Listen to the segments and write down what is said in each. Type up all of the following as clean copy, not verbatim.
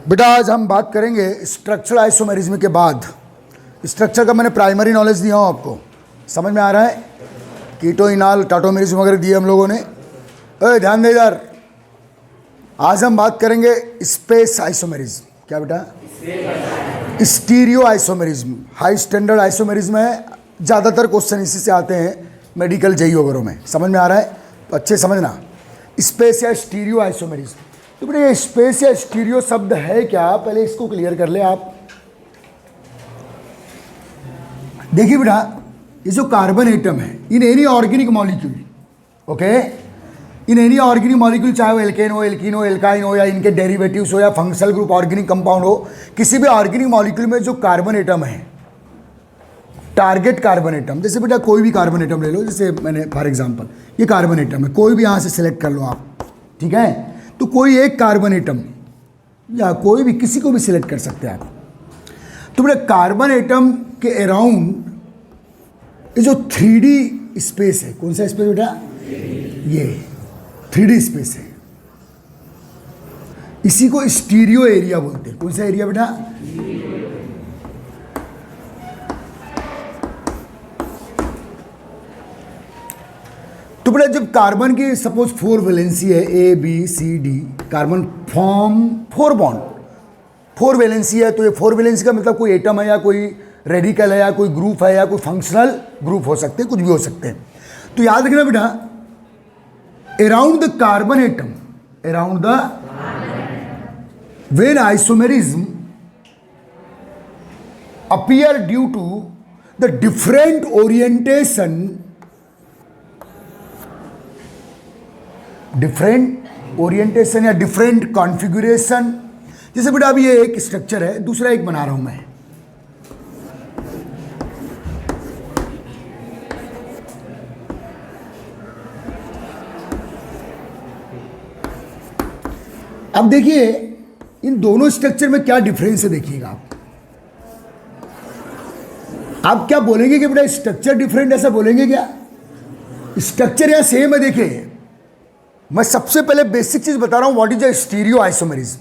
बेटा आज हम बात करेंगे स्ट्रक्चरल आइसोमेरिज्म के बाद। स्ट्रक्चर का मैंने प्राइमरी नॉलेज दिया हूँ आपको, समझ में आ रहा है। कीटो इनाल टाटोमेरिज्म वगैरह दिए हम लोगों ने। ध्यान दे यार, आज हम बात करेंगे स्पेस आइसोमेरिज्म। क्या बेटा? Stereo isomerism high standard isomerism है। ज़्यादातर क्वेश्चन इसी से आते हैं मेडिकल जेई वगैरह में। समझ में आ रहा है तो अच्छे समझना। स्पेस या स्टीरियो आइसोमेरिज्म, तो बेटा ये स्पेस या स्टीरियो शब्द है क्या, पहले इसको क्लियर कर ले आप। देखिए बेटा, ये जो कार्बन एटम है in any organic molecule, okay, in any organic molecule, चाहे वो एल्केन हो, एल्कीन हो, एल्काइन हो, या इनके डेरिवेटिव्स हो, या फंक्शनल ग्रुप ऑर्गेनिक कंपाउंड हो, किसी भी ऑर्गेनिक मॉलिक्यूल में जो कार्बन एटम है, टारगेट कार्बन एटम, जैसे बेटा कोई भी कार्बन एटम ले लो, जैसे मैंने फॉर एग्जांपल ये कार्बन एटम है, कोई भी यहाँ से सिलेक्ट कर लो आप, ठीक है। तो कोई एक कार्बन एटम या कोई भी किसी को भी सिलेक्ट कर सकते हैं आप। तो बेटा कार्बन एटम के अराउंड ये जो 3D स्पेस है, कौन सा स्पेस बेटा? ये 3D स्पेस है, इसी को स्टीरियो एरिया बोलते हैं। कौन सा एरिया बेटा? तो बेटा जब कार्बन की सपोज 4 वैलेंसी है, A B C D, carbon form 4 bond, 4 valency है, तो ये 4 वैलेंसी का मतलब कोई एटम है या कोई रेडिकल है या कोई ग्रुप है या कोई फंक्शनल ग्रुप हो सकते हैं, कुछ भी हो सकते हैं। तो याद रखना बेटा, around the carbon atom, around the when isomerism appear due to the different orientation, different orientation या डिफरेंट कॉन्फ़िगरेशन। जैसे बेटा अभी ये एक स्ट्रक्चर है, दूसरा एक बना रहा हूं मैं। अब देखिए इन दोनों स्ट्रक्चर में क्या डिफरेंस है, देखिएगा आप क्या बोलेंगे कि बेटा स्ट्रक्चर डिफरेंट, ऐसा बोलेंगे क्या? स्ट्रक्चर या सेम है। देखिए मैं सबसे पहले बेसिक चीज बता रहा हूं, what is a stereo isomerism.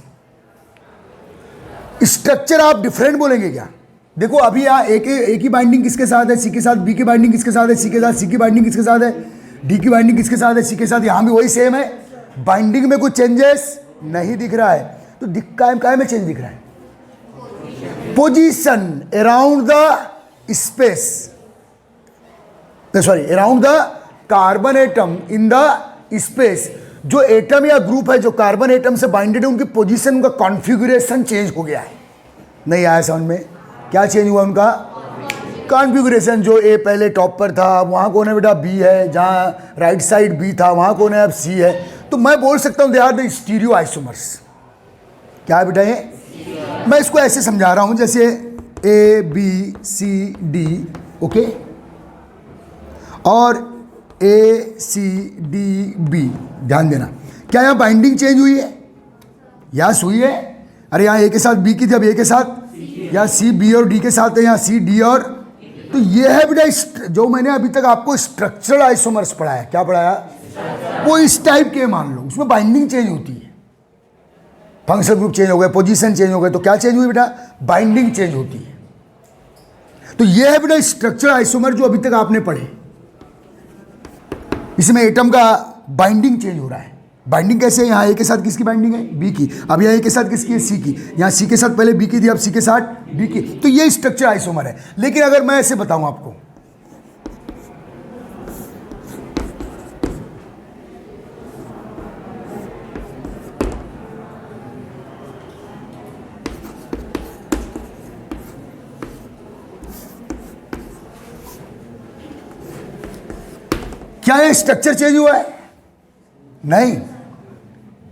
Structure आप डिफरेंट बोलेंगे क्या? देखो अभी यहाँ एक ही बाइंडिंग किसके साथ है? सी के साथ। बी की बाइंडिंग किसके साथ है? सी के साथ। सी की बाइंडिंग किसके साथ है? डी की बाइंडिंग किसके साथ है? सी के साथ। यहां भी वही सेम है, बाइंडिंग में कुछ चेंजेस नहीं दिख रहा है। तो काय में चेंज दिख रहा है? Position around the space, sorry around the carbon atom in the space. जो एटम या ग्रुप है जो कार्बन एटम से बाइंडेड है, उनकी पोजीशन, उनका कॉन्फ़िगरेशन चेंज हो गया है। नहीं आया समझ में? क्या चेंज हुआ? उनका कॉन्फ़िगरेशन। जो ए पहले टॉप पर था, वहां कौन है बेटा? बी है। जहां राइट साइड बी था, वहां कौन है? अब सी है। तो मैं बोल सकता हूं they are the stereo isomers. क्या है बेटा ये? मैं इसको ऐसे समझा रहा हूं जैसे A B C D, okay, और ए सी डी बी। ध्यान देना, क्या यहां बाइंडिंग चेंज हुई है? यस हुई है। अरे यहां ए के साथ बी की थी, अब ए के साथ, या सी बी और डी के साथ है, यहां सी डी और, तो ये है बेटा जो मैंने अभी तक आपको स्ट्रक्चरल आइसोमर्स पढ़ाया। क्या पढ़ाया? वो इस टाइप के मान लो, उसमें बाइंडिंग चेंज होती है, फंक्शनल ग्रुप चेंज हो गए, पोजीशन चेंज हो गए, तो क्या चेंज हुई बेटा? बाइंडिंग चेंज होती है। तो ये है बेटा स्ट्रक्चरल आइसोमर जो अभी तक आपने पढ़े। इसमें एटम का बाइंडिंग चेंज हो रहा है। बाइंडिंग कैसे है? यहाँ ए के साथ किसकी बाइंडिंग है? बी की। अब यहाँ ए के साथ किसकी है? सी की। यहाँ सी के साथ पहले बी की थी, अब सी के साथ डी की। तो ये स्ट्रक्चर आइसोमर है। लेकिन अगर मैं ऐसे बताऊं आपको, क्या ये स्ट्रक्चर चेंज हुआ है? नहीं,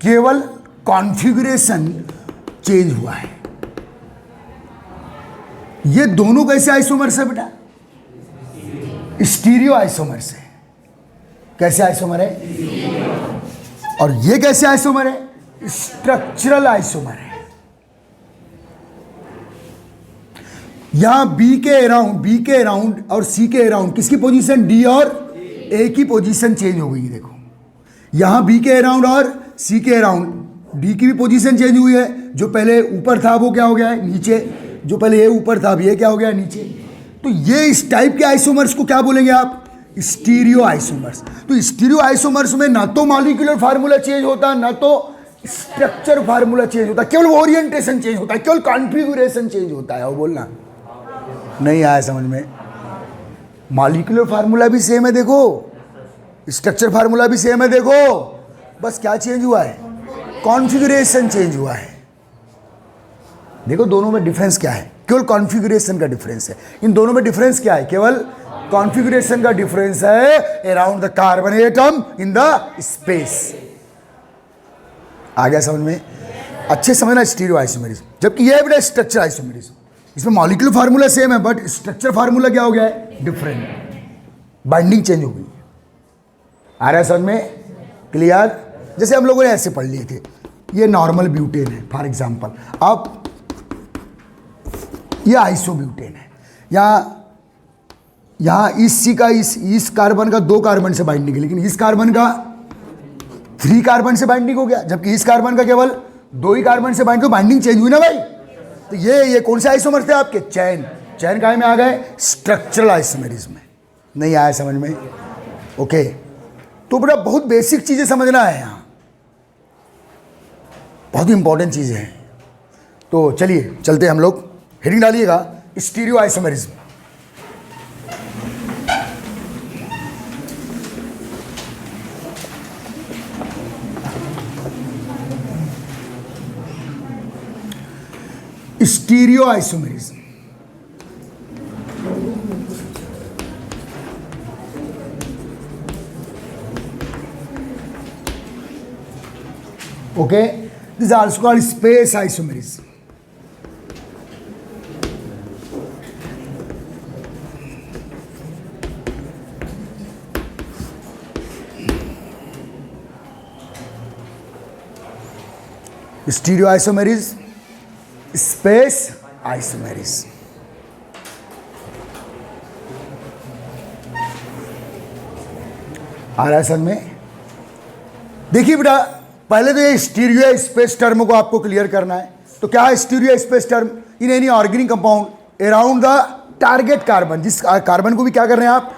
केवल कॉन्फ़िगरेशन चेंज हुआ है। ये दोनों कैसे आइसोमर्स है बेटा? स्टीरियो आइसोमर्स है। कैसे आइसोमर है? और ये कैसे आइसोमर है? स्ट्रक्चरल आइसोमर है। यहां बी के अराउंड और सी के अराउंड किसकी पोजीशन? डी और ए की पोजीशन चेंज हो गई। देखो यहां बी के अराउंड और सी के अराउंड डी की भी पोजीशन चेंज हुई है, जो पहले ऊपर था वो क्या हो गया है, नीचे। जो पहले ये ऊपर था अब ये क्या हो गया है, नीचे। तो ये इस टाइप के आइसोमर्स को क्या बोलेंगे आप, स्टीरियो आइसोमर्स। तो स्टीरियो आइसोमर्स में ना तो मॉलिक्यूलर फार्मूला चेंज होता, ना तो स्ट्रक्चर फार्मूला चेंज होता, केवल ओरिएंटेशन चेंज होता है, केवल कॉन्फ़िगरेशन चेंज होता है। वो बोलना नहीं आया समझ में। मॉलिक्यूलर फार्मूला भी सेम है देखो, स्ट्रक्चर फार्मूला भी सेम है देखो, बस क्या चेंज हुआ है, कॉन्फ़िगरेशन चेंज हुआ है। देखो दोनों में डिफरेंस क्या है, केवल कॉन्फ़िगरेशन का डिफरेंस है। इन दोनों में डिफरेंस क्या है, केवल कॉन्फ़िगरेशन का डिफरेंस है around the carbon atom in the space. आ गया समझ में। अच्छे समझना स्टीरियो आइसोमेरिज्म, जबकि यह बेटा स्ट्रक्चर आइसोमेरिज्म। इसमें मॉलिक्यूलर फार्मूला सेम है बट स्ट्रक्चर फार्मूला क्या हो गया है, डिफरेंट, बाइंडिंग चेंज हो गई। आ रहा है समझ में, क्लियर। जैसे हम लोगों ने ऐसे पढ़ लिए थे, ये नॉर्मल ब्यूटेन है फॉर एग्जांपल, अब ये आइसोब्यूटेन है। यहाँ इस सी का इस कार्बन का 2 कार्बन से बाइंडिंग है, लेकिन इस कार्बन का 3 कार्बन से बाइंडिंग हो गया, जबकि इस कार्बन का केवल 2 ही कार्बन से बाइंडिंग चेंज हुई ना भाई। तो ये कौन से आइसोमर थे आपके, चैन काय में आ गए, स्ट्रक्चरल आइसोमेरिज्म में। नहीं आया समझ में, ओके। तो बड़ा बहुत बेसिक चीजें समझना है यहाँ, बहुत इंपॉर्टेंट चीजें हैं। तो चलिए चलते हम लोग, हेडिंग डालिएगा stereo isomerism. Stereo isomerism, okay, this is also called space isomerism. Stereoisomerism, space isomerism. आ रहा है सर में। देखिए बेटा, पहले तो ये स्टीरियो स्पेस टर्म को आपको क्लियर करना है। तो क्या है stereo space term, in any organic compound around the target carbon, जिस कार्बन को भी क्या कर रहे हैं आप,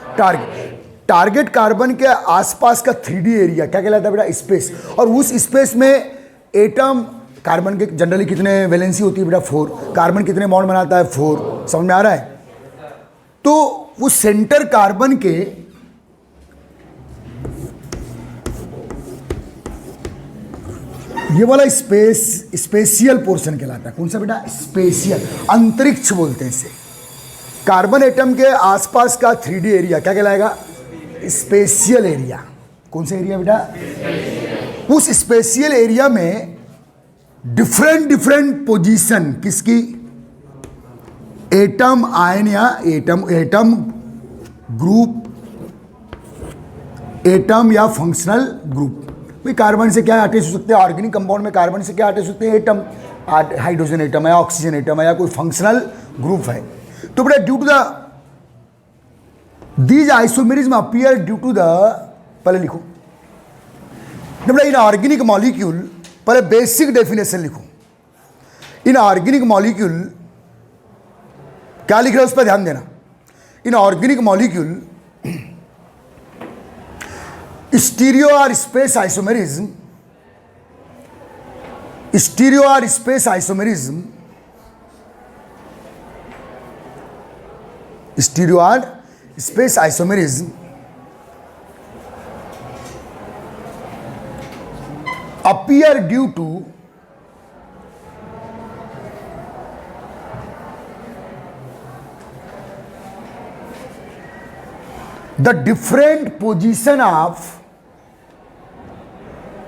टारगेट कार्बन के आसपास का 3D एरिया क्या कहलाता है बेटा, स्पेस। और उस स्पेस में एटम, कार्बन के जनरली कितने वैलेंसी होती है बेटा, 4। कार्बन कितने बॉन्ड बनाता है, 4। समझ में आ रहा है। तो वो सेंटर कार्बन के ये वाला स्पेशियल पोर्शन कहलाता है। कौन सा बेटा, स्पेशियल, अंतरिक्ष बोलते हैं इसे। कार्बन एटम के आसपास का 3D एरिया क्या कहलाएगा, स्पेशियल एरिया। कौन सा एरिया बेटा, उस स्पेशियल एरिया में डिफरेंट पोजीशन किसकी, एटम आयन या एटम ग्रुप, एटम या फंक्शनल ग्रुप। भाई कार्बन से क्या अटैच हो सकते हैं, ऑर्गेनिक कंपाउंड में कार्बन से क्या अटैच होते हैं, एटम, हाइड्रोजन एटम है, ऑक्सीजन एटम है, या कोई फंक्शनल ग्रुप है। तो बेटा due to the these isomerism appear due to the, पहले लिखो बेटा, इन ऑर्गेनिक मॉलिक्यूल, पहले बेसिक डेफिनेशन लिखो। इन ऑर्गेनिक मॉलिक्यूल क्या लिख रहे हो उस पर ध्यान देना। इन ऑर्गेनिक मॉलिक्यूल स्टीरियो और स्पेस आइसोमेरिज्म, स्टीरियो और स्पेस आइसोमेरिज्म, स्टीरियो और space isomerism appear due to the different position of,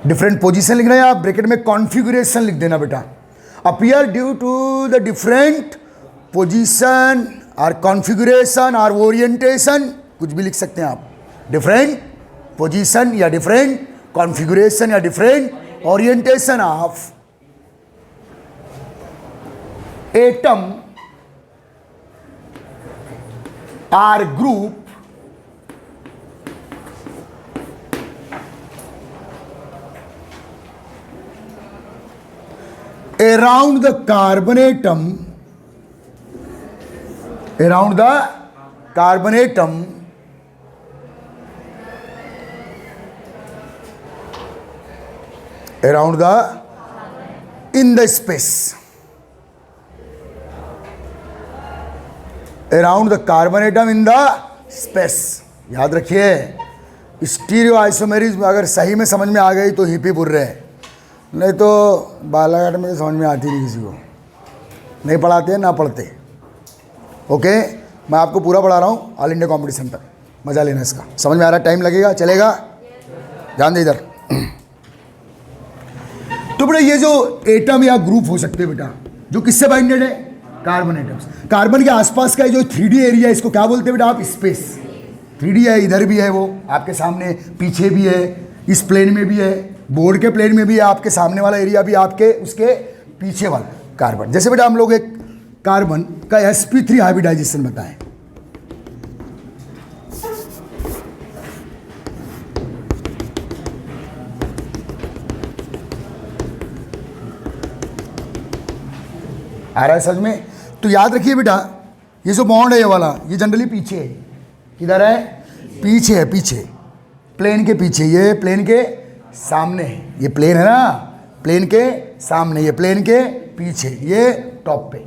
different position लिखना है, आप ब्रैकेट में कॉन्फ़िगरेशन लिख देना बेटा। Appear due to the different position और कॉन्फ़िगरेशन और ओरिएंटेशन, कुछ भी लिख सकते हैं आप, डिफरेंट पोजीशन या डिफरेंट कॉन्फ़िगरेशन या different orientation of atom or group around the carbon atom, around the carbon atom, around the, in the space, around the carbon atom in the space. याद रखिए, स्टीरियो आइसोमेरिज्म अगर सही में समझ में आ गई तो हिपी बुर्रे है, नहीं तो बालाघाट में तो समझ में आती नहीं, किसी को नहीं पढ़ाते ना पढ़ते। ओके, मैं आपको पूरा पढ़ा रहा हूँ ऑल इंडिया कॉम्पिटिशन तक, मज़ा लेना इसका। समझ में आ रहा है? टाइम लगेगा, चलेगा? ध्यान दे इधर। तो बेटा ये जो एटम या ग्रुप हो सकते हैं बेटा, जो किससे बाइंडेड है? Carbon atoms. कार्बन के आसपास का जो 3D एरिया, इसको क्या बोलते हैं बेटा आप? स्पेस। 3D है, इधर भी है, वो आपके सामने, पीछे भी है, इस प्लेन में भी है, बोर्ड के प्लेन में भी है, आपके सामने वाला एरिया भी, आपके उसके पीछे वाला कार्बन। जैसे बेटा हम लोग एक कार्बन का sp3 हाइब्रिडाइजेशन बताएं। आ रहा है समझ में? तो याद रखिए बेटा, ये जो बॉन्ड है ये वाला, ये जनरली पीछे है। किधर है? पीछे है, पीछे, प्लेन के पीछे। ये प्लेन के सामने है, ये प्लेन है ना, प्लेन के सामने, ये प्लेन के पीछे, ये टॉप पे।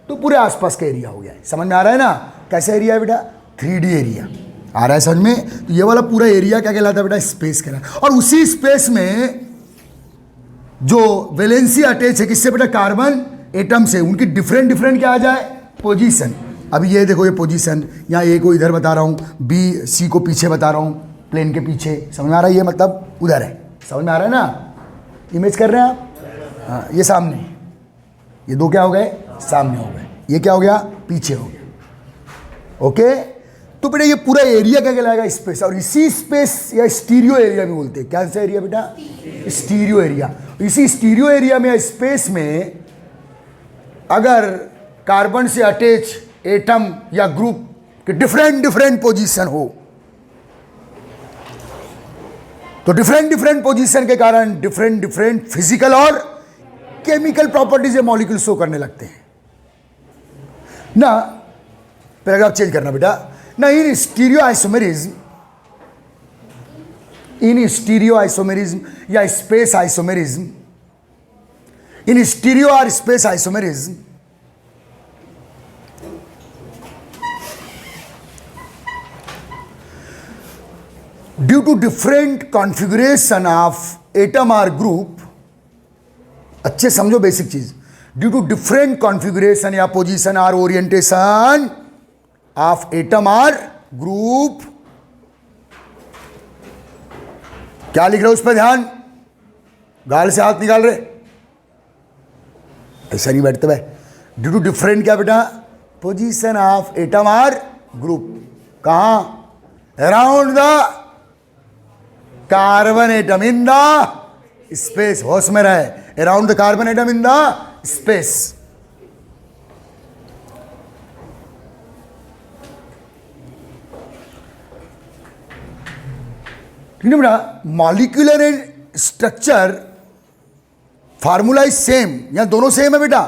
तो पूरे आसपास का एरिया हो गया है। समझ में आ रहा है ना? कैसा एरिया है बेटा? 3D area. आ रहा है समझ में? तो ये वाला पूरा एरिया क्या कहलाता है बेटा? स्पेस कहलाता है। और उसी स्पेस में जो वैलेंसी अटैच है किससे बेटा? कार्बन एटम से। उनकी डिफरेंट डिफरेंट क्या आ जाए? पोजीशन। अभी ये देखो, ये पोजीशन, यहाँ ए को इधर बता रहा हूँ, बी सी को पीछे बता रहा हूँ, प्लेन के पीछे। समझ में आ रहा है? ये मतलब उधर है। समझ में आ रहा है ना? इमेज कर रहे हैं आप? हाँ, ये सामने, ये दो क्या हो गए? सामने हो गए। ये क्या हो गया? पीछे हो गया। ओके, तो बेटा ये पूरा एरिया क्या कहलाएगा? स्पेस। और इसी स्पेस या स्टीरियो एरिया भी बोलते हैं। क्या सा एरिया बेटा? Stereo area. इसी स्टीरियो एरिया में, स्पेस में, अगर कार्बन से अटैच एटम या ग्रुप के डिफरेंट डिफरेंट पोजीशन हो, तो डिफरेंट डिफरेंट पोजीशन के कारण डिफरेंट डिफरेंट फिजिकल और केमिकल प्रॉपर्टीज ये मॉलिक्यूल शो करने लगते हैं ना। पैराग्राफ चेंज करना बेटा ना। इन स्टीरियो आइसोमेरिज्म या स्पेस आइसोमेरिज्म, इन स्टीरियो और space isomerism, due to different configuration of atom और ग्रुप, अच्छे समझो बेसिक चीज, ड्यू टू डिफरेंट कॉन्फ़िगरेशन या पोजीशन और ओरिएंटेशन ऑफ एटम और ग्रुप। क्या लिख रहे हो उस पर ध्यान? गाल से हाथ निकाल रहे, ऐसा नहीं बैठते भाई। ड्यू टू डिफरेंट क्या बेटा? पोजीशन ऑफ एटम और ग्रुप। कहां? Around the carbon atom in the space. होश में रहे, around the carbon atom in the space. ठीक है बेटा? Molecular and structure formula is same. यहां दोनों सेम है बेटा।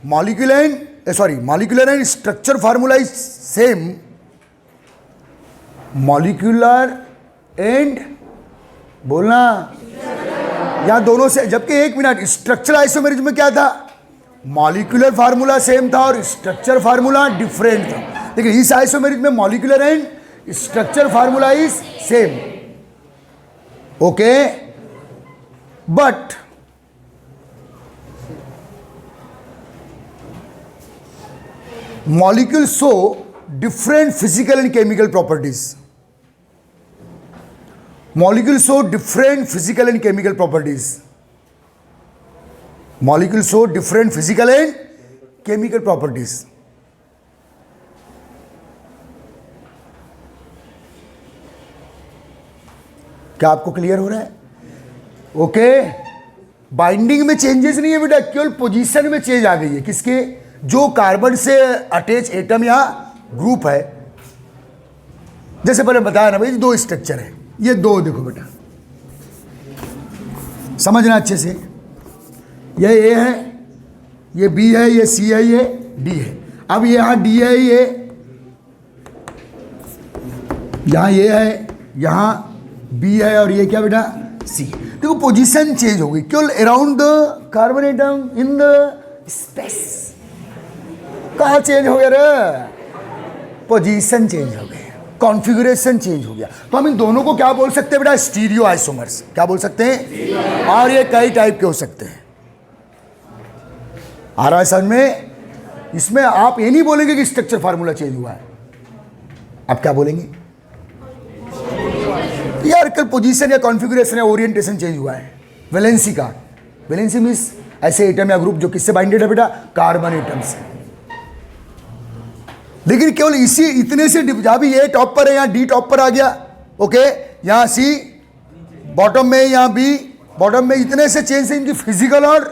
Molecular and structure formula is same. Molecular and, बोलना, यहां दोनों से, जबकि एक मिनट, स्ट्रक्चर आइसोमेरिज्म में क्या था? मॉलिक्यूलर फार्मूला सेम था और स्ट्रक्चर फार्मूला डिफरेंट था। लेकिन इस आइसोमेरिज्म में molecular and structure formula is same. Okay, but molecules show different physical and chemical properties. Molecules show different physical and chemical properties. Molecules show different physical and chemical properties. क्या आपको clear हो रहा है? Okay, binding में changes नहीं है बेटा, केवल पोजीशन में चेंज आ गई है। किसके? जो कार्बन से अटैच एटम या ग्रुप है। जैसे पहले बताया ना भाई, दो स्ट्रक्चर है, ये दो देखो बेटा, समझना अच्छे से। ये ए है, ये बी है, ये सी है, ये डी है। अब यहाँ डी है, ये यहाँ ये है, यहाँ बी है, और ये क्या बेटा सी। देखो पोजीशन चेंज हो गई केवल around the carbon atom in the space. कहाँ चेंज हो गया रे? पोजीशन चेंज हो गई, कॉन्फ़िगरेशन चेंज हो गया। तो हम इन दोनों को क्या बोल सकते हैं बेटा? Stereo isomers. क्या बोल सकते हैं? और ये कई टाइप के हो सकते हैं। आ रहा है समझ में? इसमें आप ये नहीं बोलेंगे कि स्ट्रक्चर फार्मूला चेंज हुआ है, आप क्या बोलेंगे? यार कल पोजीशन या कॉन्फ़िगरेशन या ओरिएंटेशन चेंज हुआ है। वैलेंसी का, वैलेंसी मीन्स ऐसे एटम या ग्रुप जो किससे बाइंडेड है बेटा? कार्बन एटम से। लेकिन केवल इसी इतने से जहाँ भी ए टॉप पर है, यहाँ डी टॉप पर आ गया, ओके, यहाँ सी बॉटम में, यहाँ बी बॉटम में, इतने से चेंज से इनकी फिजिकल और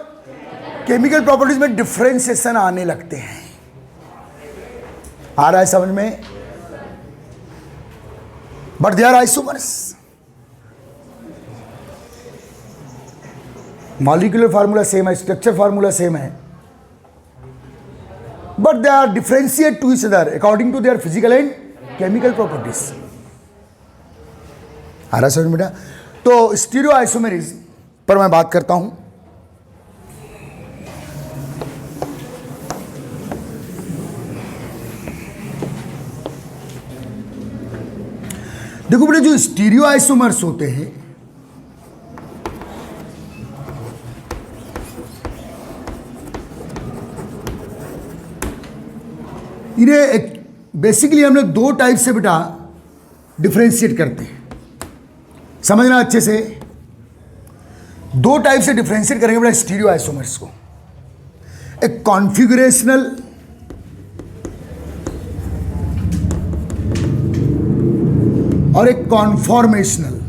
केमिकल प्रॉपर्टीज में डिफरेंशिएशन आने लगते हैं। आ रहा है समझ में? But they are isomers. Molecular formula same है, स्ट्रक्चर फार्मूला सेम है, but they are differentiate to each other according to their physical and chemical properties। आ रहा समझ में बेटा? तो स्टीरियो आइसोमेरिज्म पर मैं बात करता हूं। देखो बेटा, जो स्टीरियो आइसोमर्स होते हैं इन्हें बेसिकली हम लोग दो टाइप से बेटा डिफरेंशिएट करते हैं। समझना अच्छे से, दो टाइप से डिफरेंशिएट करेंगे बेटा स्टीरियो आइसोमर्स को। एक कॉन्फ़िगरेशनल और एक कॉन्फॉर्मेशनल।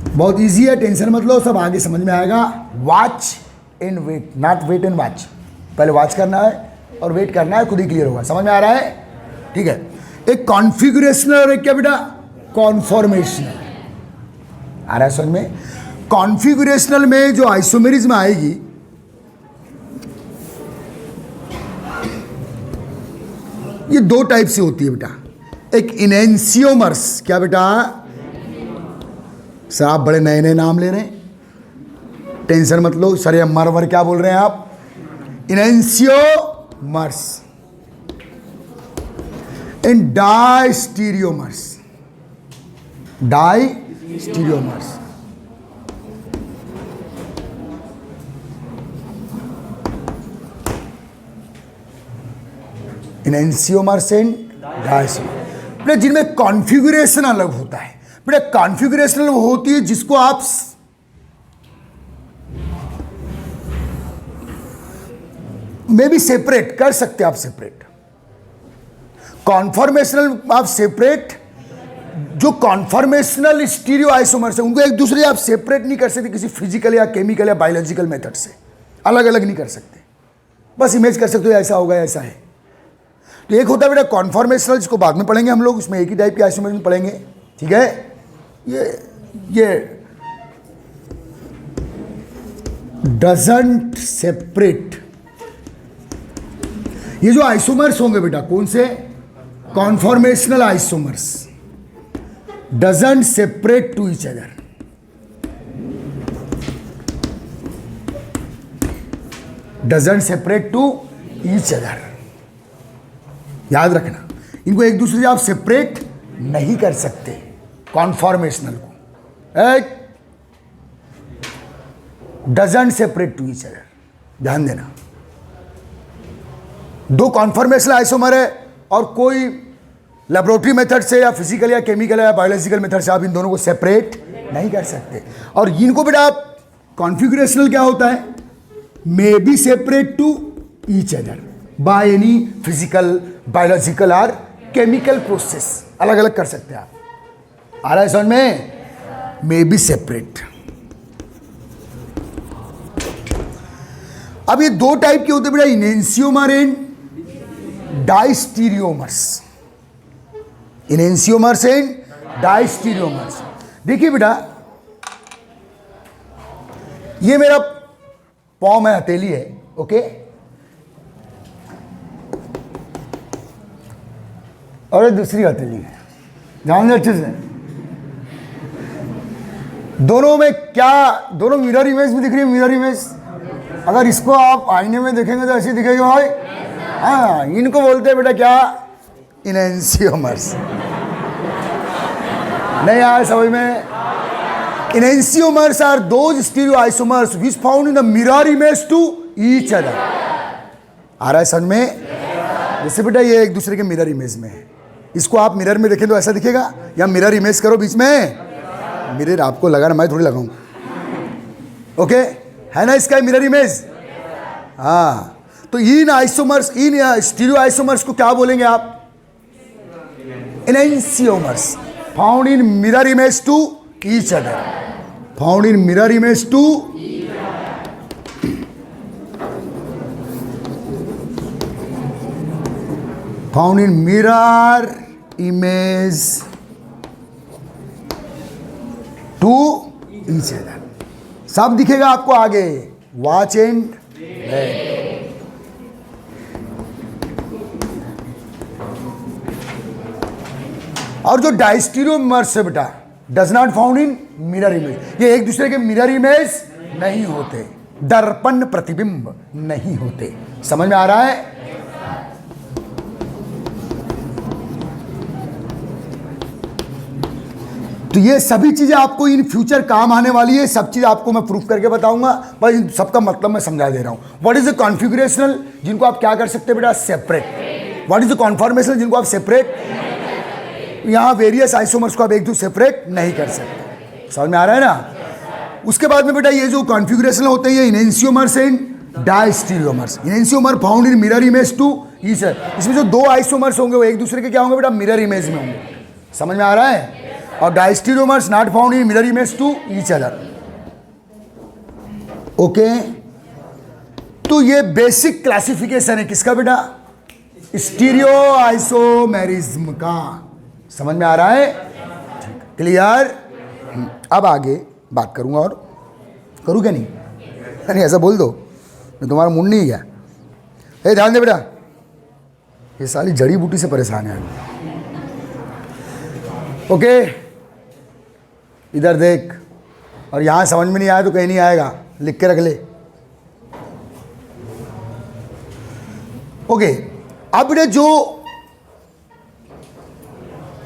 बहुत इजी है, टेंशन मत लो, सब आगे समझ में आएगा। Watch and wait, not wait and watch. पहले वॉच करना है और वेट करना है, खुद ही क्लियर होगा। समझ में आ रहा है? ठीक है। एक कॉन्फ़िगरेशनल और एक क्या बेटा? कॉन्फॉर्मेशनल। आ रहा है समझ में? कॉन्फ़िगरेशनल में जो आइसोमेरिज्म आएगी, ये दो टाइप से होती है बेटा। एक इनेंशियोमर्स। क्या बेटा? सर आप बड़े नए नए नाम ले रहे हैं, टेंशन मत लो। सर ये मरवर क्या बोल रहे हैं आप? Enantiomers and diastereomers. Diastereomers. Enantiomers and diastereomers बेटा, जिनमें कॉन्फ़िगरेशन अलग होता है बेटा। कॉन्फ़िगरेशनल वो होती है जिसको आप मे भी सेपरेट कर सकते हैं, आप सेपरेट। कॉन्फॉर्मेशनल आप सेपरेट, जो कॉन्फॉर्मेशनल स्टीरियो आइसोमर्स है उनको एक दूसरे आप सेपरेट नहीं कर सकते किसी फिजिकल या केमिकल या बायोलॉजिकल मेथड से। अलग अलग नहीं कर सकते, बस इमेज कर सकते हो ऐसा होगा ऐसा है। तो एक होता है बेटा कॉन्फॉर्मेशनल, जिसको बाद में पढ़ेंगे हम लोग, उसमें एक ही टाइप के आइसोमर्स पढ़ेंगे, ठीक है। ये डजंट सेपरेट। ये जो आइसोमर्स होंगे बेटा, कौन से? Conformational isomers doesn't separate to each other. Doesn't separate to each other, याद रखना। इनको एक दूसरे से आप सेपरेट नहीं कर सकते। कॉन्फॉर्मेशनल को doesn't separate to each other, ध्यान देना। दो कॉन्फॉर्मेशनल आइसोमर है और कोई लेबोरेटरी मेथड से या फिजिकल या केमिकल या बायोलॉजिकल मेथड से आप इन दोनों को सेपरेट नहीं कर सकते। और इनको बेटा आप कॉन्फ़िगरेशनल क्या होता है? May be separate to each other by any physical, biological और केमिकल प्रोसेस। अलग अलग कर सकते हैं आप। आ रहा है समझ में? May be separate. अब ये दो टाइप के होते हैं बेटा, enantiomer and diastereomers. Enantiomers and diastereomers. देखिए बेटा, ये मेरा पॉम है, हथेली है, ओके। और ये दूसरी हथेली है, ध्यान से अच्छे से। दोनों में क्या, दोनों मिरर इमेज में दिख रही है, मिरर इमेज। अगर इसको आप आईने में देखेंगे तो ऐसी दिखेगी भाई। हाँ, इनको बोलते हैं बेटा क्या, इनैंसियोमर्स। नहीं आया समझ में? Enantiomers are those stereoisomers which found in the mirror image to each other. आ रहा है समझ में? जैसे बेटा ये एक दूसरे के मिरर इमेज में है, इसको आप मिरर में देखें तो ऐसा दिखेगा, या मिरर इमेज करो बीच में, मिरर आपको लगा ना, मैं थोड़ी लगाऊं, ओके है ना इसका मिरर इमेज। हाँ, तो इन आइसोमर्स, इन स्टीरियो आइसोमर्स को क्या बोलेंगे आप? Enantiomers found in mirror image to each other, found in mirror image to found in mirror image to each other. सब दिखेगा आपको आगे, वॉच एंड बैक। और जो डायस्टीरियोमर्स है बेटा, does not found in mirror image, ये एक दूसरे के मिरर इमेज नहीं होते, दर्पण प्रतिबिंब नहीं होते। समझ में आ रहा है? तो ये सभी चीजें आपको इन फ्यूचर काम आने वाली है, सब चीज आपको मैं प्रूफ करके बताऊंगा, पर इन सबका मतलब मैं समझा दे रहा हूं। व्हाट इज द कॉन्फ़िगरेशनल, जिनको आप क्या कर सकते हैं बेटा, separate. What is the conformational, जिनको आप सेपरेट, यहां वेरियस आइसोमर्स को आप एक दूसरे सेपरेट नहीं कर सकते। समझ में आ रहा है ना? उसके बाद में बेटा ये जो कॉन्फ़िगरेशनल होते हैं, ये enantiomers and diastereomers. Enantiomer found in mirror image to each other, इसमें जो दो आइसोमर्स होंगे वो एक दूसरे के क्या होंगे बेटा, मिरर इमेज में होंगे। समझ में आ रहा है? और diastereomers not found in mirror image to each other, okay. तो ये बेसिक क्लासिफिकेशन है किसका बेटा, स्टीरियो आइसोमेरिज्म का। समझ में आ रहा है? क्लियर? अब आगे बात करूंगा, और करूं क्या? नहीं ऐसा बोल दो, मैं तुम्हारा मूड नहीं गया। ए ध्यान दे बेटा, ये साली जड़ी बूटी से परेशान है। ओके, इधर देख, और यहां समझ में नहीं आया तो कहीं नहीं आएगा, लिख के रख ले। ओके, अब बेटा जो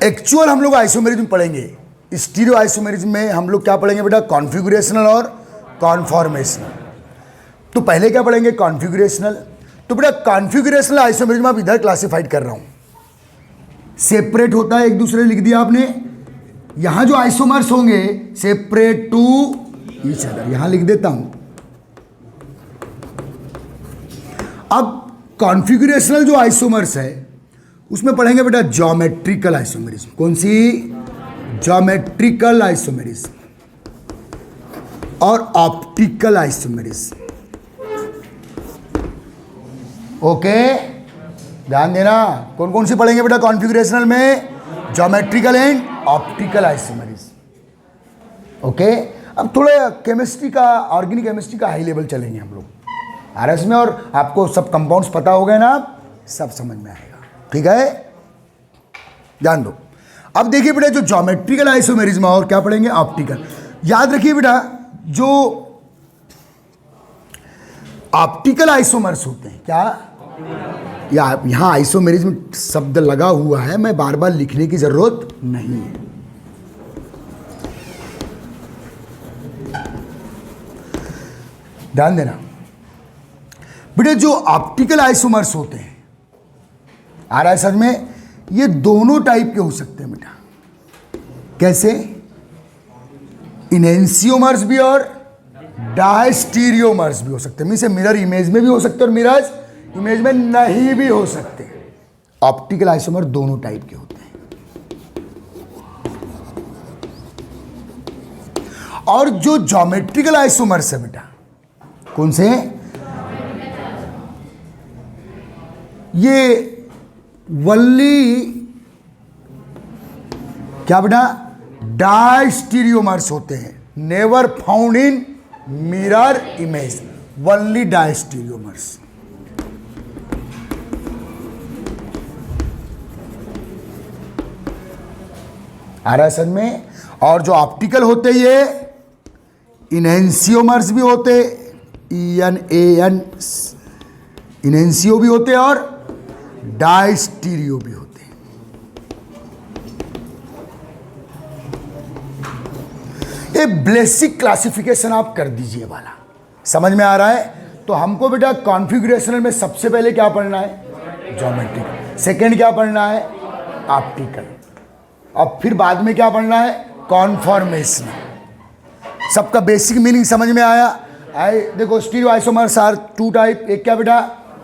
एक्चुअल हम लोग आइसोमेरिज्म पढ़ेंगे, स्टीरियो आइसोमेरिज्म में हम लोग क्या पढ़ेंगे बेटा, कॉन्फ़िगरेशनल और कॉन्फॉर्मेशनल। तो पहले क्या पढ़ेंगे, कॉन्फ़िगरेशनल। तो बेटा कॉन्फ़िगरेशनल आइसोमेरिज्म आप इधर क्लासिफाइड कर रहा हूं, सेपरेट होता है एक दूसरे, लिख दिया आपने। यहां जो आइसोमर्स होंगे सेपरेट टू ईच अदर, यहां लिख देता हूं। अब कॉन्फ़िगरेशनल जो आइसोमर्स है उसमें पढ़ेंगे बेटा ज्योमेट्रिकल आइसोमेरिज्म। कौन सी? ज्योमेट्रिकल आइसोमेरिज्म और ऑप्टिकल आइसोमेरिज्म, ओके। ध्यान देना, कौन कौन सी पढ़ेंगे बेटा कॉन्फ़िगरेशनल में, geometrical and optical isomerism, okay. अब थोड़ा केमिस्ट्री का, ऑर्गेनिक केमिस्ट्री का हाई लेवल चलेंगे हम लोग आरएस में, और आपको सब कंपाउंड्स पता हो गए ना, सब समझ में आएगा, ठीक है? ध्यान दो। अब देखिए बेटा जो ज्योमेट्रिकल आइसोमेरिज्म और क्या पढ़ेंगे, ऑप्टिकल। याद रखिए बेटा जो ऑप्टिकल आइसोमर्स होते हैं, क्या या यहां आइसोमेरिज्म शब्द लगा हुआ है, मैं बार बार लिखने की जरूरत नहीं है। ध्यान देना बेटे, जो ऑप्टिकल आइसोमर्स होते हैं, आ रहा है समझ में, ये दोनों टाइप के हो सकते हैं बेटा। कैसे? इनैंसियोमर्स भी और डायस्टीरियोमर्स भी हो सकते हैं। मीन्स मिरर इमेज में भी हो सकते हैं और मिरर इमेज में नहीं भी हो सकते। ऑप्टिकल आइसोमर दोनों टाइप के होते हैं। और जो ज्योमेट्रिकल आइसोमर्स है बेटा, कौन से? ये वल्ली क्या बेटा, डायस्टीरियोमर्स होते हैं, never found in mirror image. Only diastereomers. आ रहा है समझ में? और जो ऑप्टिकल होते ये इनहेंसियोमर्स भी होते, ENAN इनहेंसियो भी होते और डायस्टीरियो भी होते। ये बेसिक क्लासिफिकेशन आप कर दीजिए वाला, समझ में आ रहा है? तो हमको बेटा कॉन्फ़िगरेशनल में सबसे पहले क्या पढ़ना है? ज्योमेट्रिकल। सेकंड क्या पढ़ना है? ऑप्टिकल। और फिर बाद में क्या पढ़ना है? कॉन्फॉर्मेशनल। सबका बेसिक मीनिंग समझ में आया? देखो stereo isomers are two type. एक क्या बेटा?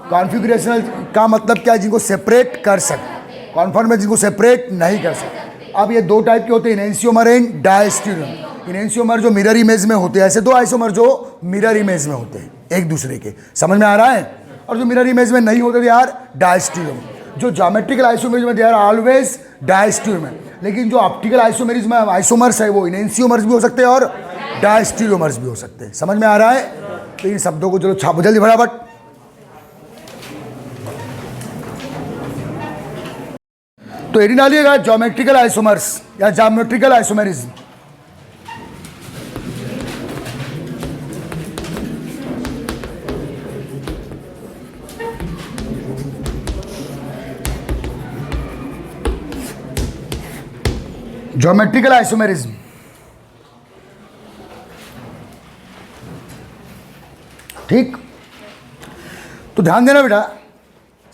कॉन्फ़िगरेशनल का मतलब क्या है? जिनको सेपरेट कर सके। कॉन्फॉर्मेशनल जिनको सेपरेट नहीं कर सके। अब ये दो टाइप के होते हैं, इनहेंसियोमर एंड डायस्टीरियोमर। इनहेंसियोमर जो मिरर इमेज में होते हैं, ऐसे दो आइसोमर जो मिरर इमेज में होते हैं एक दूसरे के, समझ में आ रहा है? और जो मिरर इमेज में नहीं होते यार डायस्टीरियोमर। जो ज्योमेट्रिकल आइसोमर्स में दे आर ऑलवेज डायस्टीरियोमर, लेकिन जो ऑप्टिकल आइसोमेरिज्म में आइसोमर्स है वो इनहेंसियोमर्स भी हो सकते हैं और डायस्टीरियोमर्स भी हो सकते हैं। समझ में आ रहा है? तो इन शब्दों को चलो छापो जल्दी फटाफट। तो एडी डालिएगा ज्योमेट्रिकल आइसोमर्स या ज्योमेट्रिकल आइसोमेरिज्म। ज्योमेट्रिकल आइसोमेरिज्म ठीक। तो ध्यान देना बेटा,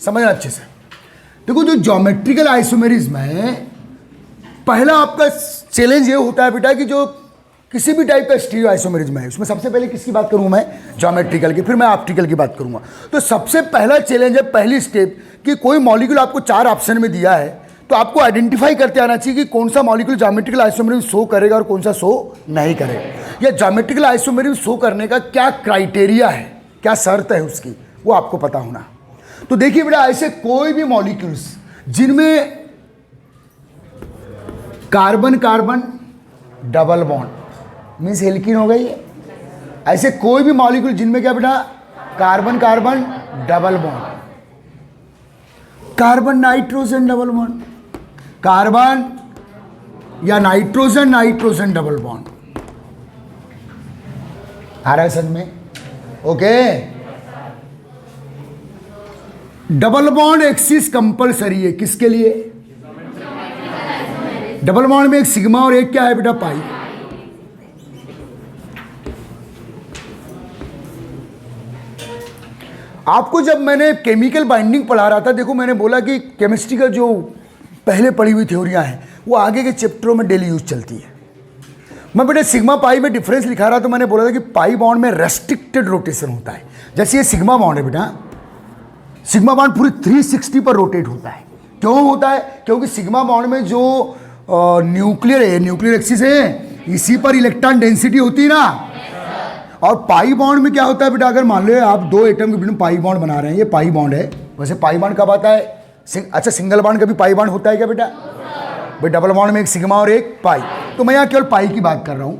समझना अच्छे से। देखो जो ज्योमेट्रिकल आइसोमेरिज्म है, पहला आपका चैलेंज ये होता है बेटा कि जो किसी भी टाइप का स्टीरियो आइसोमेरिज्म है उसमें सबसे पहले किसकी बात करूँ मैं? ज्योमेट्रिकल की, फिर मैं ऑप्टिकल की बात करूँगा। तो सबसे पहला चैलेंज है, पहली स्टेप, कि कोई मॉलिक्यूल आपको 4 ऑप्शन में दिया है तो आपको आइडेंटिफाई करते आना चाहिए कि कौन सा मॉलिक्यूल ज्योमेट्रिकल आइसोमेरिज्म शो करेगा और कौन सा शो नहीं करेगा। या ज्योमेट्रिकल आइसोमेरिज्म शो करने का क्या क्राइटेरिया है, क्या शर्त है उसकी, वो आपको पता होना। तो देखिए बेटा, ऐसे कोई भी मॉलिक्यूल्स जिनमें carbon carbon double bond means alkene हो गई, ऐसे कोई भी मॉलिक्यूल जिनमें क्या बेटा? Carbon carbon double bond, carbon nitrogen double bond, carbon या नाइट्रोजन नाइट्रोजन डबल बॉन्ड। आ रहा है समझ में? Okay. Double bond axis compulsory है किसके लिए? डबल बॉन्ड में एक सिग्मा और एक क्या है बेटा? पाई। आपको जब मैंने केमिकल बाइंडिंग पढ़ा रहा था, देखो मैंने बोला कि केमिस्ट्री का जो पहले पढ़ी हुई थ्योरियां हैं वो आगे के चैप्टरों में डेली यूज चलती है। मैं बेटा सिग्मा पाई में डिफरेंस लिखा रहा, तो मैंने बोला था कि पाई बॉन्ड में रेस्ट्रिक्टेड रोटेशन होता है। जैसे ये सिग्मा बॉन्ड है बेटा, सिग्मा बॉन्ड पूरी 360 पर रोटेट होता है। क्यों होता है? क्योंकि सिग्मा बॉन्ड में जो न्यूक्लियर है, न्यूक्लियर एक्सिस है, इसी पर इलेक्ट्रॉन डेंसिटी होती है ना। और पाई बॉन्ड में क्या होता है बेटा? अगर मान लो आप दो एटम के बीच में पाई बॉन्ड बना रहे हैं, ये पाई बॉन्ड है। वैसे पाई बॉन्ड कब आता है? अच्छा, सिंगल बॉन्ड कभी पाई बॉन्ड होता है क्या बेटा? भाई डबल बॉन्ड में एक सिग्मा और एक पाई, तो मैं यहाँ केवल पाई की बात कर रहा हूँ।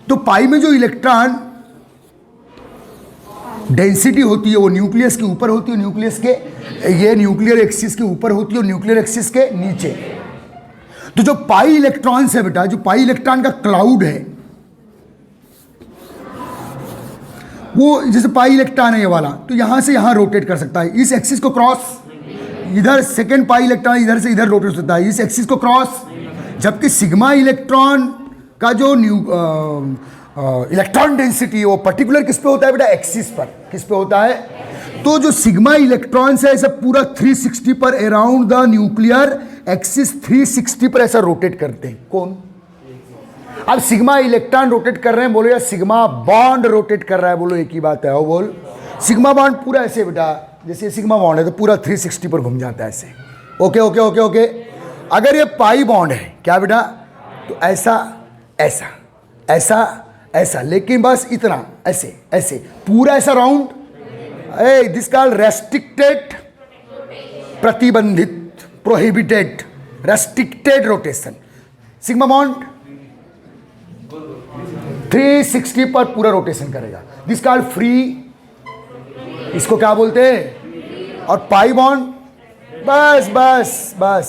तो पाई में जो इलेक्ट्रॉन डेंसिटी होती है वो न्यूक्लियस के ऊपर होती है, न्यूक्लियस के ये न्यूक्लियर एक्सिस के ऊपर होती है और न्यूक्लियर एक्सिस के नीचे। तो जो पाई इलेक्ट्रॉन्स है बेटा, जो पाई इलेक्ट्रॉन का क्लाउड है, वो जैसे पाई इलेक्ट्रॉन है ये वाला, तो यहां से यहां रोटेट कर सकता है। इस एक्सिस को क्रॉस, इधर सेकेंड पाई इलेक्ट्रॉन इधर से इधर रोटेट होता है, इस एक्सिस को क्रॉस। जबकि सिग्मा इलेक्ट्रॉन का जो इलेक्ट्रॉन डेंसिटी है वो पर्टिकुलर किस पे होता है बेटा? एक्सिस पर। किस पे होता है? तो जो सिग्मा इलेक्ट्रॉन्स है ऐसा पूरा 360 पर अराउंड द न्यूक्लियर एक्सिस 360 पर ऐसा रोटेट करते हैं। कौन? अब सिग्मा इलेक्ट्रॉन रोटेट कर रहे हैं बोलो, या सिग्मा बॉन्ड रोटेट कर रहा है बोलो, एक ही बात है। वो बोल, सिग्मा बॉन्ड पूरा ऐसे बेटा, जैसे सिग्मा बॉन्ड है तो पूरा 360 पर घूम जाता है ऐसे। Okay okay okay okay. अगर ये पाई बॉन्ड है क्या बेटा? तो ऐसा ऐसा ऐसा ऐसा, लेकिन बस इतना ऐसे ऐसे पूरा ऐसा राउंड, दिस कॉल्ड रेस्ट्रिक्टेड, प्रतिबंधित, prohibited, restricted rotation. Sigma bond 360 पर पूरा रोटेशन करेगा। दिस कॉल्ड फ्री, इसको क्या बोलते हैं? और पाई बॉन्ड, बस बस बस,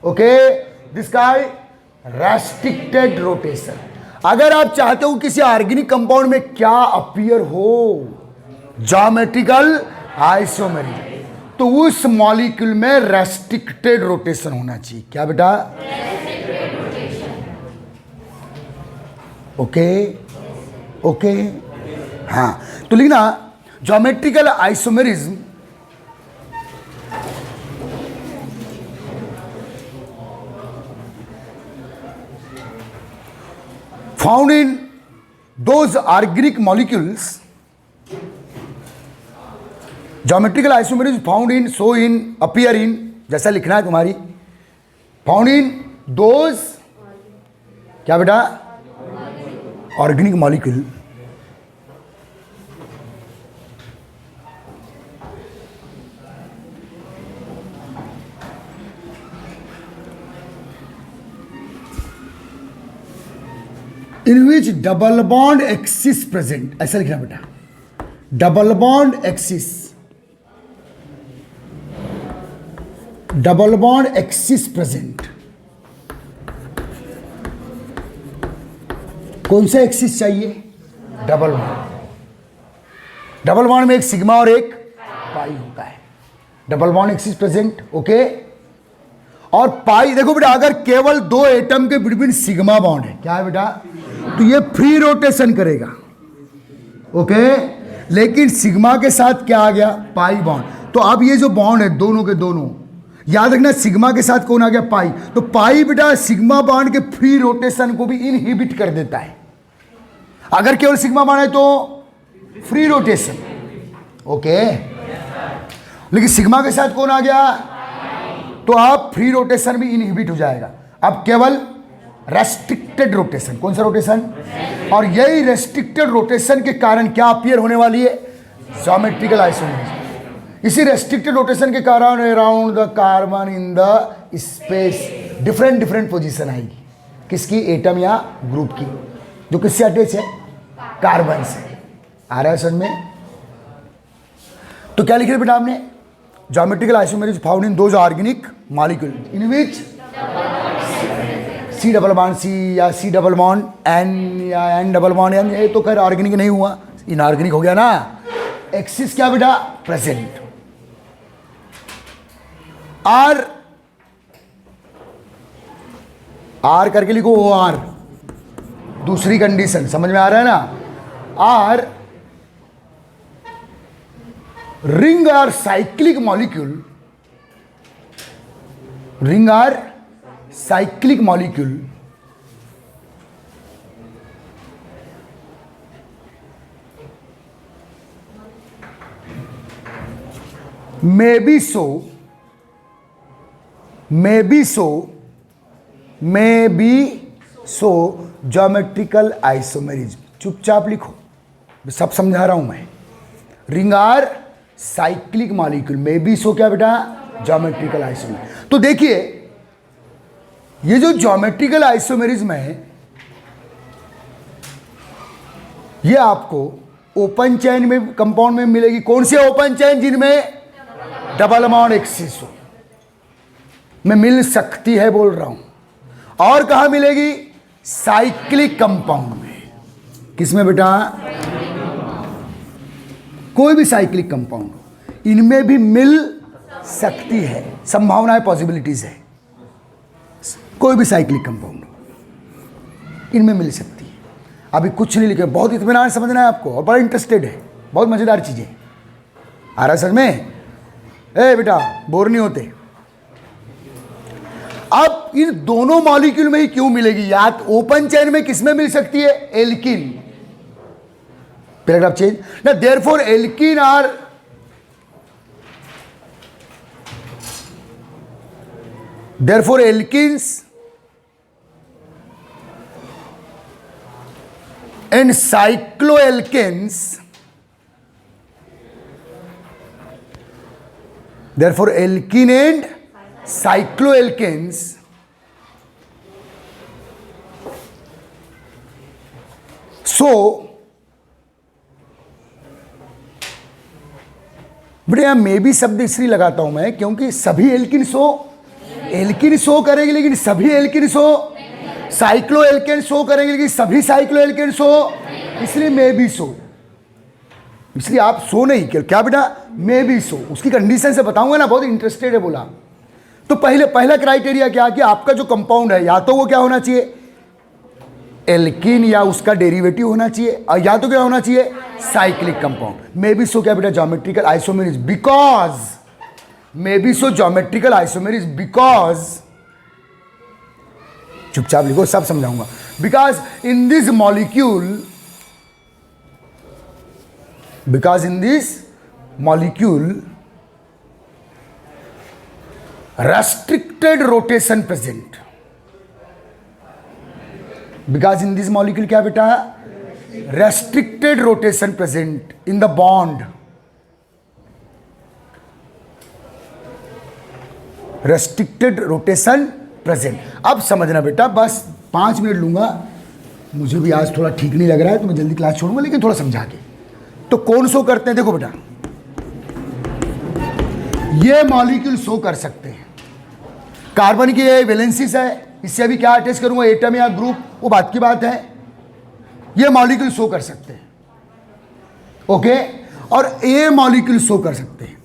okay, this called restricted rotation. अगर आप चाहते हो किसी ऑर्गेनिक कंपाउंड में क्या अपीयर हो, ज्योमेट्रिकल आइसोमेरिज्म, तो उस मॉलिक्यूल में रेस्ट्रिक्टेड रोटेशन होना चाहिए। क्या बेटा? ओके ओके, हाँ, तो लिखना geometrical isomerism found in those organic molecules, geometrical isomerism found in, so in, appear in, जैसा लिखना है तुम्हारी, found in those, क्या बेटा? Organic molecule in which double bond axis present, ऐसा लिखना बेटा, double bond axis, double bond axis present. कौन सा एक्सिस चाहिए? Double bond. डबल बॉन्ड में एक सिग्मा और एक पाई होता है। Double bond axis present, okay. और पाई देखो बेटा, अगर केवल दो एटम के बिटवीन सिग्मा बॉन्ड है, क्या है बेटा? तो ये फ्री रोटेशन करेगा, ओके। लेकिन सिग्मा के साथ क्या आ गया? Pi bond. तो अब ये जो बॉन्ड है दोनों के दोनों, याद रखना सिग्मा के साथ कौन आ गया? पाई। तो पाई बेटा सिग्मा बॉन्ड के फ्री रोटेशन को भी इनहिबिट कर देता है। अगर केवल सिग्मा बॉन्ड है तो फ्री रोटेशन, ओके। लेकिन सिग्मा के साथ कौन आ गया? तो आप फ्री रोटेशन भी इनहिबिट हो जाएगा। अब केवल रेस्ट्रिक्टेड रोटेशन। कौन सा रोटेशन? और यही रेस्ट्रिक्टेड रोटेशन के कारण क्या अपीयर होने वाली है? Geometrical isomerism. इसी रेस्ट्रिक्टेड रोटेशन के कारण around the carbon in the space different different position आएगी। किसकी? एटम या ग्रुप की, जो किससे अटैच है? कार्बन से। आ रहा है समझ में? तो क्या लिखे बेटा आपने? Geometrical isomerism found in those organic molecule in which C double bond C या सी डबल बॉन्ड एन या एन डबल बॉन्ड एन, ये तो खैर ऑर्गेनिक नहीं हुआ, इनऑर्गेनिक हो गया ना। एक्सिस क्या बेटा? प्रेजेंट। आर, आर करके लिखो, ओ आर। दूसरी कंडीशन समझ में आ रहा है ना? Are ring are cyclic molecule, ring are cyclic molecule may be so, may be so, may be so geometrical isomerism. चुपचाप लिखो, सब समझा रहा हूं मैं। Ring are cyclic molecule may be so क्या बेटा? Geometrical isomerism. तो देखिए ये जो ज्योमेट्रिकल आइसोमेरिज्म है ये आपको ओपन चेन में कंपाउंड में मिलेगी। कौन से ओपन चेन? जिनमें डबल बॉन्ड एक्सिस हो में मिल सकती है, बोल रहा हूं। और कहां मिलेगी? साइक्लिक कंपाउंड में। किसमें बेटा? कोई भी साइक्लिक कंपाउंड हो, इनमें भी मिल सकती है, संभावना है, पॉसिबिलिटीज है। कोई भी साइक्लिक कंपाउंड हो इनमें मिल सकती है। अभी कुछ नहीं लिखे, बहुत इत्मीनान समझना है आपको और बड़ा इंटरेस्टेड है, बहुत मजेदार चीजें। आ रहा है सर में? ए बेटा बोर नहीं होते। अब इन दोनों मॉलिक्यूल में ही क्यों मिलेगी? या ओपन चेन में किसमें मिल सकती है? एल्किन। पैराग्राफ चेंज ना। Therefore alkene are therefore alkenes and cycloalkanes, therefore alkene and cycloalkanes so बेटे यहां मे भी शब्द इसलिए लगाता हूं मैं क्योंकि सभी एल्किन शो करेंगे लेकिन सभी एल्किन साइक्लो एल्केन शो करेंगे लेकिन सभी साइक्लो एल्केन शो, इसलिए मे बी शो। इसलिए आप शो नहीं क्या बेटा, मे बी शो। उसकी कंडीशन से बताऊंगा ना, बहुत इंटरेस्टेड है बोला। तो पहला क्राइटेरिया क्या कि आपका जो कंपाउंड है या तो वो क्या होना चाहिए, एल्किन या उसका डेरिवेटिव होना चाहिए, और या तो क्या होना चाहिए, cyclic compound. May be show क्या बेटा, geometrical isomerism, because may be show geometrical isomerism because, चुपचाप लिखो सब समझाऊंगा, because in this molecule restricted rotation present, because in this molecule क्या बेटा, restricted rotation present in the bond, restricted rotation present। अब समझना बेटा, बस 5 मिनट लूंगा, मुझे भी आज थोड़ा ठीक नहीं लग रहा है तो मैं जल्दी क्लास छोड़ूंगा, लेकिन थोड़ा समझा के। तो कौन शो करते हैं, देखो बेटा ये मॉलिक्यूल शो कर सकते हैं, कार्बन की ये वैलेंसिस है, इससे अभी क्या अटैच करूंगा, एटम या ग्रुप, वो बात की बात है। ये मॉलिक्यूल शो कर सकते हैं, ओके, और ये मॉलिक्यूल शो कर सकते हैं।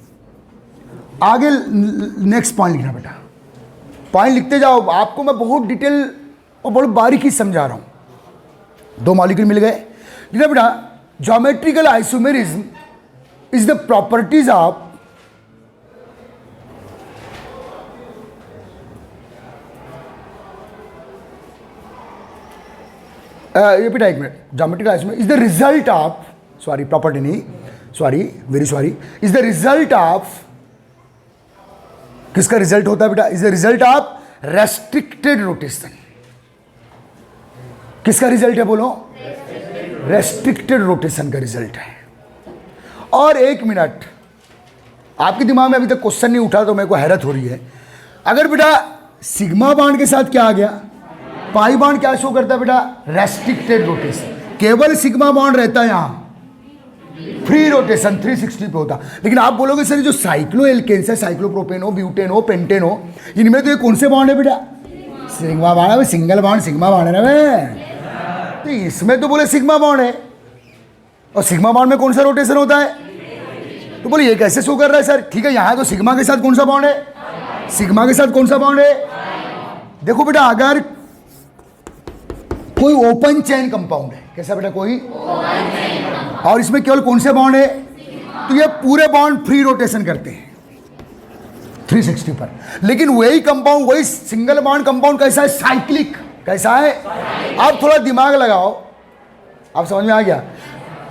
आगे नेक्स्ट पॉइंट लिखना बेटा, पॉइंट लिखते जाओ, आपको मैं बहुत डिटेल और बहुत बारीकी समझा रहा हूं। 2 मॉलिक्यूल मिल गए, लिखना बेटा, geometrical isomerism is the properties of ये बेटा एक मिनट, geometrical isomerism is the result of, sorry property नहीं, sorry very sorry, is the result of, किसका रिजल्ट होता है बेटा, is the result of restricted rotation. किसका रिजल्ट है बोलो, रेस्ट्रिक्टेड रोटेशन का रिजल्ट है। और 1 मिनट, आपके दिमाग में अभी तक क्वेश्चन नहीं उठा तो मेरे को हैरत हो रही है, अगर बेटा सिग्मा बॉन्ड के साथ क्या आ गया, पाई बॉन्ड क्या शो करता है बेटा, रेस्ट्रिक्टेड रोटेशन। केवल सिग्मा बॉन्ड रहता है यहां, फ्री रोटेशन 360 पे होता। लेकिन आप बोलोगे सर जो साइक्लो एल्केन्स है, साइक्लोप्रोपेन हो, ब्यूटेन हो, पेंटेन हो, इनमें तो ये कौन से बॉन्ड है बेटा, सिग्मा बॉन्ड है, सिंगल बॉन्ड सिग्मा बॉन्ड है ना वे, तो इसमें तो बोले सिग्मा बॉन्ड है, और सिग्मा बॉन्ड में कौन सा रोटेशन होता है, तो बोले ये कैसे शो कर रहा है सर। ठीक है, यहां तो सिग्मा के साथ कौन सा बॉन्ड है, सिग्मा के साथ कौन सा बॉन्ड है, देखो बेटा अगर कोई ओपन चेन कंपाउंड है, कैसा बेटा, कोई, और इसमें केवल कौन से बॉन्ड है, तो ये पूरे बॉन्ड फ्री रोटेशन करते हैं 360 पर। लेकिन वही कंपाउंड, वही सिंगल बॉन्ड कंपाउंड कैसा है, साइक्लिक, कैसा है। आप थोड़ा दिमाग लगाओ, आप समझ में आ गया,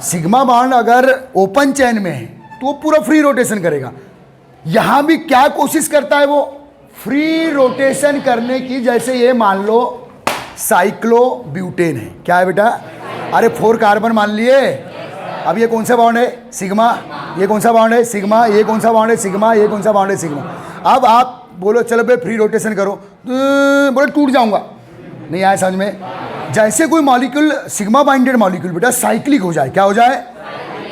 सिग्मा बॉन्ड अगर ओपन चेन में है तो वो पूरा फ्री रोटेशन करेगा। यहां भी क्या कोशिश करता है वो, फ्री रोटेशन करने की। जैसे ये मान लो साइक्लो ब्यूटेन है, क्या है बेटा, अरे 4 कार्बन मान लिए, अब ये कौन सा बॉन्ड है, सिग्मा, ये कौन सा बॉन्ड है, सिग्मा, ये कौन सा बॉन्ड है, सिग्मा, ये कौन सा बॉन्ड है, सिग्मा। अब आप बोलो चलो भाई फ्री रोटेशन करो, बोले टूट जाऊंगा, नहीं आया समझ में। जैसे कोई मॉलिक्यूल सिग्मा बाइंडेड मॉलिक्यूल बेटा साइक्लिक हो जाए, क्या हो जाए,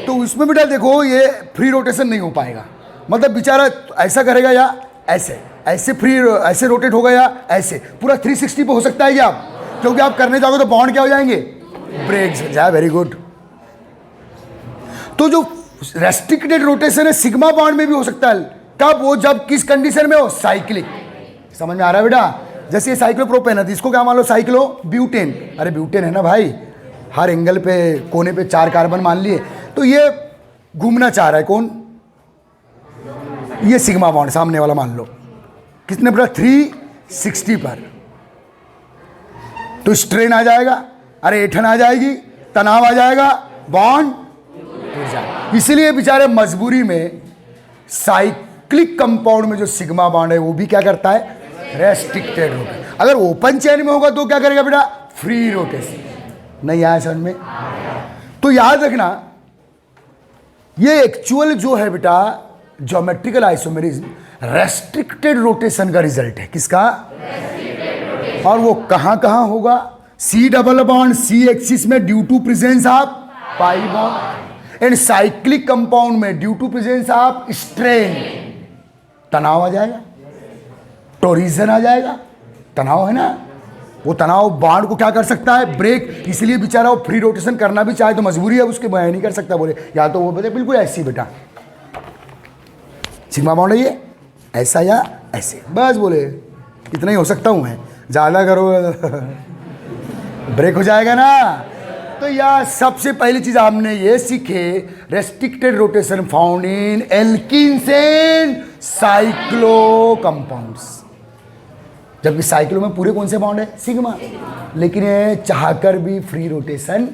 तो उसमें बेटा देखो ये फ्री रोटेशन नहीं हो पाएगा, मतलब बेचारा ऐसा करेगा या ऐसे, ऐसे फ्री, ऐसे रोटेट होगा या ऐसे, पूरा 360 पे हो सकता है क्या आप, क्योंकि आप करने जाओगे तो बॉन्ड क्या हो जाएंगे, ब्रेक्स जाए। Very good. तो जो रेस्ट्रिक्टेड रोटेशन है सिग्मा बॉन्ड में भी हो सकता है, कब, वो जब किस कंडीशन में हो, साइक्लिक। समझ में आ रहा है बेटा, जैसे ये साइक्लोप्रोपेन है, इसको क्या मान लो, साइक्लो ब्यूटेन, अरे ब्यूटेन है ना भाई, हर एंगल पे कोने पे 4 कार्बन मान लिए, तो ये घूमना चाह रहा है कौन, ये सिग्मा बॉन्ड सामने वाला मान लो, कितने पर, 360 पर, तो स्ट्रेन आ जाएगा, अरे ऐठन आ जाएगी, तनाव आ जाएगा, बॉन्ड टूट जाएगा। इसलिए बेचारे मजबूरी में साइक्लिक कंपाउंड में जो सिग्मा बॉन्ड है वो भी क्या करता है, रेस्ट्रिक्टेड रोटेशन। अगर ओपन चेन में होगा तो क्या करेगा बेटा, फ्री रोटेशन। नहीं आया समझ में, तो याद रखना ये एक्चुअल जो है बेटा ज्योमेट्रिकल आइसोमेरिज्म रेस्ट्रिक्टेड रोटेशन का रिजल्ट है, किसका, और वो कहां कहां होगा, C double bond C axis में due to presence of pi bond, and cyclic compound में due to presence of strain, तनाव आ जाएगा, टोरिजन आ जाएगा, तनाव है ना। वो तनाव बॉन्ड को क्या कर सकता है, ब्रेक, इसलिए बेचारा वो फ्री रोटेशन करना भी चाहे तो मजबूरी है उसके, मैं नहीं कर सकता बोले, या तो वो बोले बिल्कुल ऐसी बेटा सिग्मा बॉन्ड है ये ऐसा या ऐसे, बस बोले इतना ही हो सकता हूँ मैं, ज़्यादा करो ब्रेक हो जाएगा ना। तो यह सबसे पहली चीज़ हमने ये सीखे, restricted rotation found in alkenes and cyclo compounds, जबकि साइक्लो में पूरे कौन से बॉन्ड है, सिग्मा, लेकिन ये चाहकर भी फ्री रोटेशन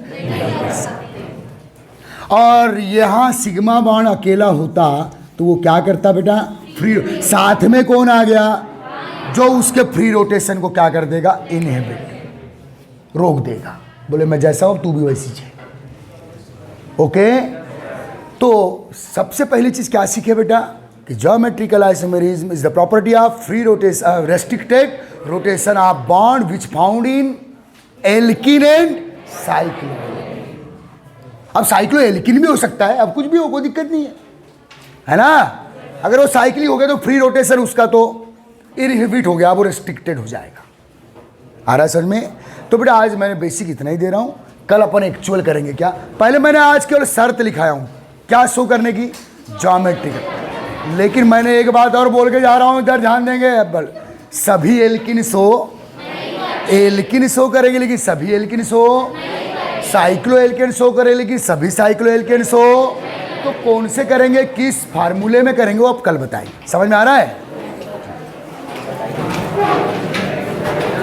और यहाँ सिग्मा बॉन्ड अकेला होता तो वो क्या करता बेटा, फ्री, साथ में कौन आ गया, जो उसके फ्री रोटेशन को क्या कर देगा, इनहिबिट, रोक देगा, बोले मैं जैसा हूं तू भी वैसी है। ओके, तो सबसे पहली चीज क्या सीखे बेटा कि geometrical isomerism is the property of free rotation, restricted rotation of bond which found in alkene and cyclo. अब साइक्लो एल्कीन भी हो सकता है, अब कुछ भी हो, कोई दिक्कत नहीं है ना। अगर वो साइक्लिक हो गया तो फ्री रोटेशन उसका तो इनहिबिट हो गया, वो रेस्ट्रिक्टेड हो जाएगा। आ रहा है सर में। तो बेटा आज मैंने बेसिक इतना ही दे रहा हूँ, कल अपन एक्चुअल करेंगे क्या। पहले मैंने आज केवल शर्त लिखाया हूँ क्या शो करने की, ज्योमेट्रिकल, लेकिन मैंने एक बात और बोल के जा रहा हूँ, इधर ध्यान देंगे। अब सभी एल्किन शो करेगी, लेकिन सभी alkene show, cyclo alkane show करेगी, लेकिन सभी साइक्लो एल्केन शो। तो कौन से करेंगे, किस फार्मूले में करेंगे, वो आप कल बताएंगे। समझ में आ रहा है।